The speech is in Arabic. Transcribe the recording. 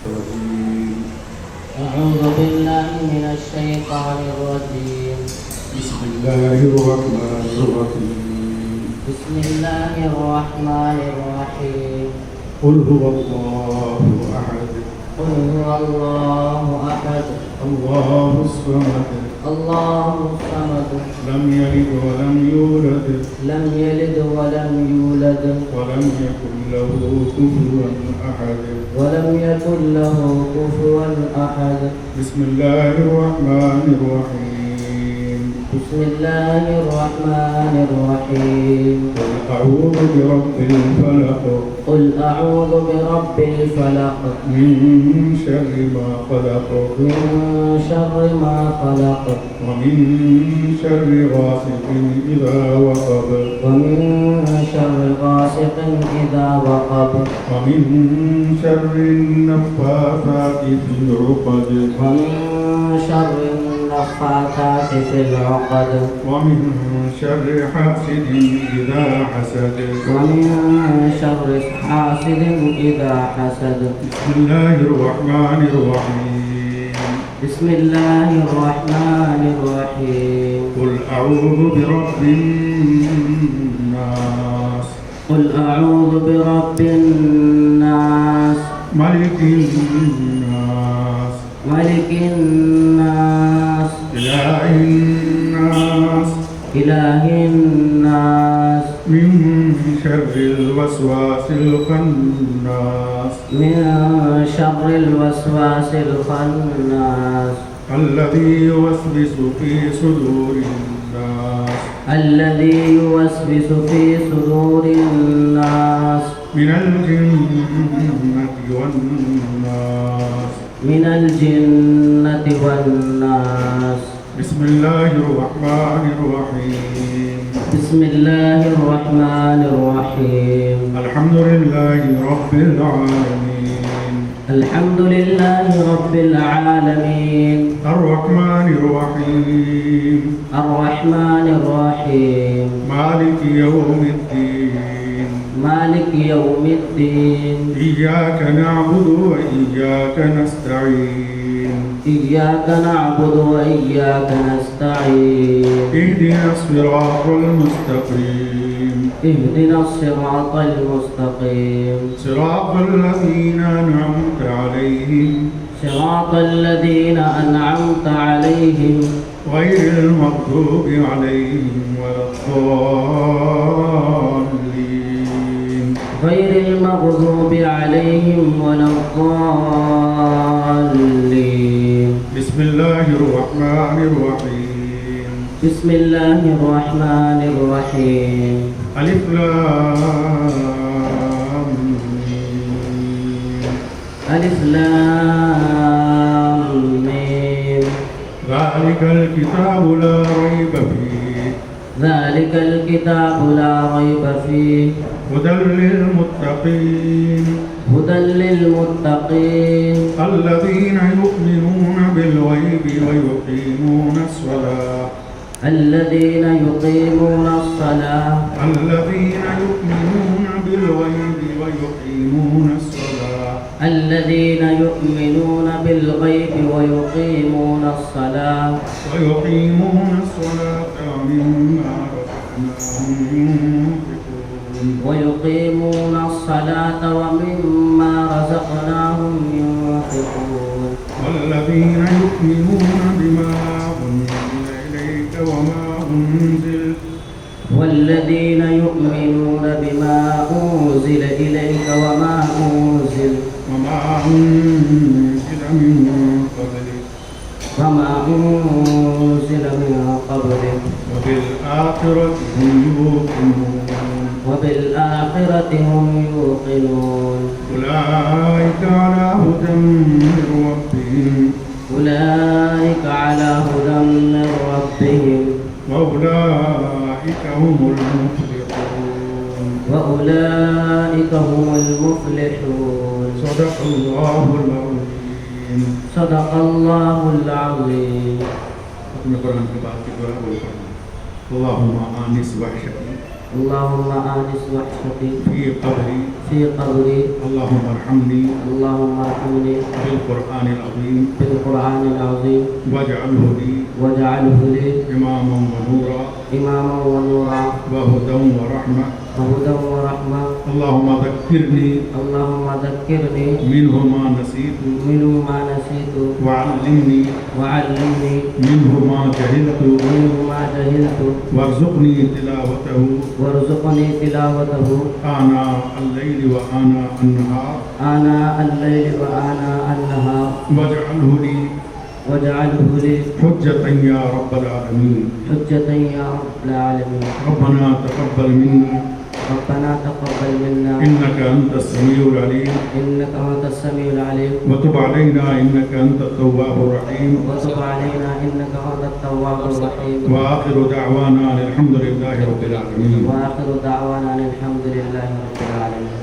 الرجيم. أعوذ بالله من الشيطان الرجيم. بسم الله الرحمن الرحيم. بسم الله الرحمن الرحيم. قل هو الله أحد قل هو الله أحد الله الصمد الله الصمد لم يلد ولم يولد لم يلد ولم يولد ولم يكن له كفوا أحد. ولم يكن له كفوا أحد. بسم الله الرحمن الرحيم. بسم الله الرحمن الرحيم. قل أعوذ برب الفلق قل أعوذ برب الفلق من شر ما خلق من شر ما خلق ومن شر غاسق إذا وقب ومن شر غاسق إذا وقب ومن شر النفاثات في العقد ومن شر النفاثات في العقد ومن شر حاسد إذا حسد. ومن شر حاسد إذا حسد. بسم الله الرحمن الرحيم. بسم الله الرحمن الرحيم. قل أعوذ برب الناس قل أعوذ برب الناس ملك الناس ملك الناس إله الناس إله الناس من شر الوسواس الخناس من شر الوسواس الخناس الذي يوسوس في صدور الناس الذي يوسوس في صدور الناس من الجنة والناس. من الجنة والناس. بسم الله الرحمن الرحيم. بسم الله الرحمن الرحيم. الحمد لله رب العالمين. الحمد لله رب العالمين. الرحمن الرحيم. الرحمن الرحيم. مالك يوم الدين. مالك يوم الدين. إياك نعبد وإياك نستعين. إياك نعبد وإياك نستعين. اهدنا الصراط المستقيم. اهدنا الصراط المستقيم. صراط الذين أنعمت عليهم صراط الذين أنعمت عليهم غير المغضوب عليهم ولا الضالين. غير المغضوب عليهم ولا الضالين. بسم الله الرحمن الرحيم. بسم الله الرحمن الرحيم. ألف لام ميم. ألف لام ميم. ذلك الكتاب لا ريب فيه ذلك الكتاب لا ريب فيه هدى للمتقين هدى للمتقين الذين يؤمنون بالغيب ويقيمون الصلاة الذين يقيمون الصلاة الذين يؤمنون بالغيب ويقيمون الصلاة الذين يؤمنون بالغيب ويقيمون الصلاة ومما رزقناهم ينفقون. ويقيمون الصلاة ومما رزقناهم ينفقون. والذين يؤمنون بما أنزل إليك وما أنزل والذين يؤمنون بما أنزل إليك وما أنزل من قبلك وبالآخرة هم يوقنون. وبالآخرة هم يوقنون. أولئك على هدى من ربهم أولئك على هدى من ربهم وأولئك هم المفلحون. وأولئك هم المفلحون. صدق الله العظيم. صدق الله العظيم. اللهم آنس وحشتي اللهم آنس وحشتي في قبري في قبري اللهم ارحمني اللهم ارحمني بالقرآن العظيم بالقرآن العظيم واجعله لي واجعله لي إماما ونورا إماما ونورا وهدى ورحمة. وهدى ورحمة. اللهم ذكرني اللهم ذكرني منه ما نسيت منه ما نسيت وعلمني وعلمني منه ما جهلت منه ما جهلت وارزقني تلاوته وارزقني تلاوته آناء الليل وآناء النهار آناء الليل وآناء النهار واجعله لي حجة يا رب العالمين. حجة يا رب العالمين. ربنا تقبل منا ربنا تقبل منا إنك أنت السميع العليم إنك أنت السميع العليم. وتب علينا إنك أنت التواب الرحيم. وتب علينا إنك أنت التواب الرحيم. وآخر دعوانا الحمد لله رب العالمين. وآخر دعوانا الحمد لله رب العالمين.